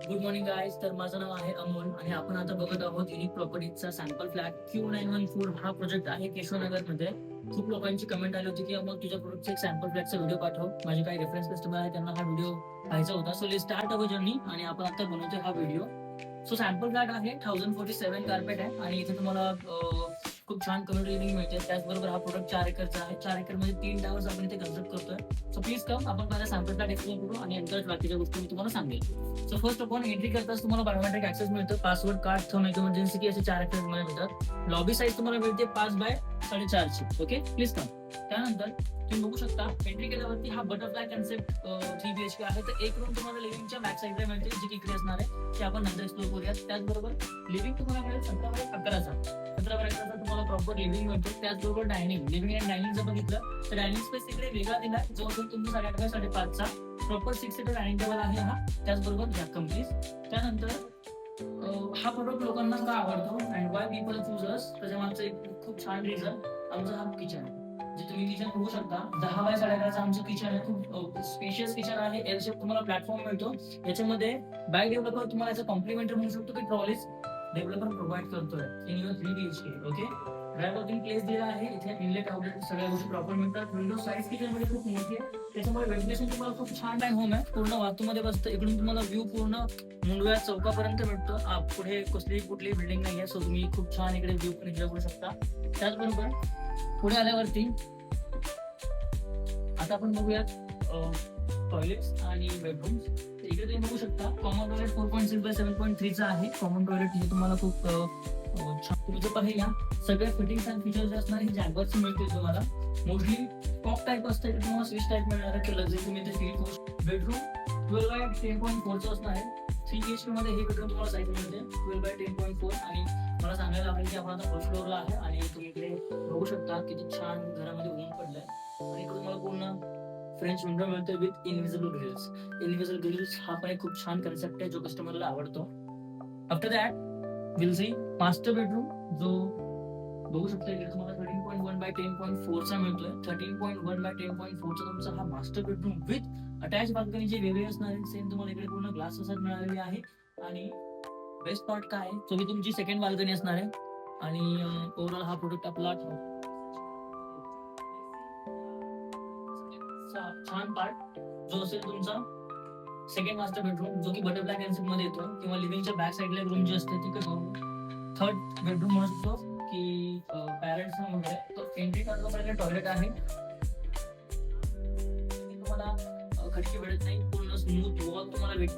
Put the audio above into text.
Good morning guys. तर माझं नाव आहे अमोल आणि आपण आता बघत आहोत युनिक प्रॉपर्टीजचा सॅम्पल फ्लॅट Q914. हा प्रोजेक्ट आहे केशवनगरमध्ये. खूप लोकांची कमेंट आली होती की अमोल तुझ्या प्रोजेक्टचा एक सॅम्पल फ्लॅटचा व्हिडिओ पाठव. माझे काही रेफरन्स कस्टमर आहे त्यांना हा व्हिडिओ पाहायचा होता. So let's start our journey आणि आपण आता बनवतोय हा व्हिडिओ. सो सॅम्पल फ्लॅट आहे 1047 कार्पेट आहे आणि इथे तुम्हाला खूप छान कम्युनिटी लिव्हिंग मिळते. त्याचबरोबर हा प्रोडक्ट 4 एकरचा आहे. 4 एकर मध्ये 3 टावर्स आपण इथे कन्स्ट्रक्ट करतोय. सो प्लीज कम, आपण पहिला सॅम्पल फ्लॅट एक्सप्लेन करू आणि नंतर बाकीच्या गोष्टी मी तुम्हाला सांगेल. So first of all entry करताच तुम्हाला बायोमेट्रिक ऍक्सेस मिळतं. पासवर्ड, कार्ड, थंब, इमर्जन्सी की असे 4 एकर मध्ये मिळतात. लॉबी साईज तुम्हाला मिळते 5 बाय 4.5 ओके, प्लीज कम. त्यानंतर तुम्ही बघू शकता एंट्री केल्यावरती हा बटरफ्लाय कन्सेप्ट 3 BHK आहे. तर एक रूम तुम्हाला लिव्हिंगच्या बॅक साईडला मिळते जी की इकडे असणार आहे, ते आपण नंतर एक्सप्लोर करूयात. त्याचबरोबर लिव्हिंग तुम्हाला मिळेल 17 बाय 11चा तुम्हाला प्रॉपर लिव्हिंग मिळतो. त्याचबरोबर डायनिंग, लिव्हिंग अँड डायनिंग जर बघितलं तर डायनिंग स्पेस इकडे वेगळा दिला जो असेल तुमचा 8.5 बाय 5.5चा प्रॉपर 6 सीटर डायनिंग टेबल आहे हा. त्याचबरोबर जॅकम प्लीज. त्यानंतर हा प्रोडक्ट लोकांना का आवडतो अँड वाय पीपल चूज अस, त्याच्या मागचं एक खूप छान रिझन आमचा हा किचन आहे. जे तुम्ही किचन बघू शकता 10 बाय 11.5चं आमचं किचन आहे. खूप स्पेशियस किचन आहे. एल शेप तुम्हाला प्लॅटफॉर्म मिळतो. याच्यामध्ये बॅक डेव्हलपर तुम्हाला याचं कॉम्प्लिमेंटरी म्हणू शकतो की ट्रॉलीज डेव्हलपर प्रोव्हाइड करतोय in your 3 BHK okay. Dry working place दिला आहे. इथे इनलेट आउटलेट सगळ्या गोष्टी प्रॉपर मिळतात. विंडो साईज किचन मध्ये खूप मोठी आहे, त्याच्यामुळे व्हेंटिलेशन तुम्हाला खूप छान टाइम होम आहे. पूर्ण वास्तूमध्ये बसतं. इकडून तुम्हाला व्ह्यू पूर्ण मुंडव्या चौकापर्यंत मिळतो. पुढे कुठली बिल्डिंग नाही आहे, सो तुम्ही खूप छान इकडे व्ह्यू पण एन्जॉय करू शकता. त्याचबरोबर पुढे आल्यावरती आता आपण बघूयात टॉयलेट्स आणि बेडरूम्स. इकडे तुम्ही बघू शकता कॉमन टॉयलेट 4.6 बाय 7.3चा आहे. कॉमन टॉयलेट हे तुम्हाला खूप छान. तुम्ही जर पाहिला सगळ्या फिटिंग्स आणि फीचर्स जे असणार हे जॅगवारचे मिळतील तुम्हाला. मोस्टली टॉप टाईप असतं, इकडे तुम्हाला स्विच टाईप मिळणार आहे की लक्झरी तुम्ही इथे फील करू. बेडरूम 12 बाय 10.4चं असणार आहे. 3 BHK मध्ये हे बेडरूम तुम्हाला साईज मिळते 12 बाय 10.4. आणि मला सांगायला आवडेल की आपण आता फर्स्ट फ्लोअरला आहे आणि तुम्ही इकडे बघू शकता किती छान घरामध्ये ऊन पडलंय. आणि इकडे तुम्हाला पूर्ण फ्रेंच विंडो मिळते with invisible grills. Invisible grills हा पण एक खूप छान कन्सेप्ट आहे जो कस्टमरला आवडतो. After that will see master bedroom, जो बघू शकता इकडे तुम्हाला 13.1 बाय 10.4चा मिळतोय. 13.1 बाय 10.4चा तुमचा हा master bedroom with attach balcony जे वेगळे असणार आहे. सेम तुम्हाला इकडे पूर्ण ग्लास फसाद मिळालेली आहे. आणि बेस्ट पार्ट काय आहे, तो तुमची सेकंड बाल्कनी असणार आहे. आणि ओव्हरऑल हा प्रोडक्ट आपला छान पार्ट जो असेल तुमचा सेकंड मास्टर बेडरूम, जो की बटरफ्लाय कन्सेप्ट मध्ये येतो. किंवा लिव्हिंगच्या बॅक साईडला एक रूम जी असते ती थर्ड बेडरूम म्हणू शकतो की पॅरेंट्स वगैरे. तो एंट्री करण्यापर्यंत टॉयलेट आहे. तुम्हाला खडकी भेटत नाही, पूर्ण स्मूथ वॉल तुम्हाला भेटते.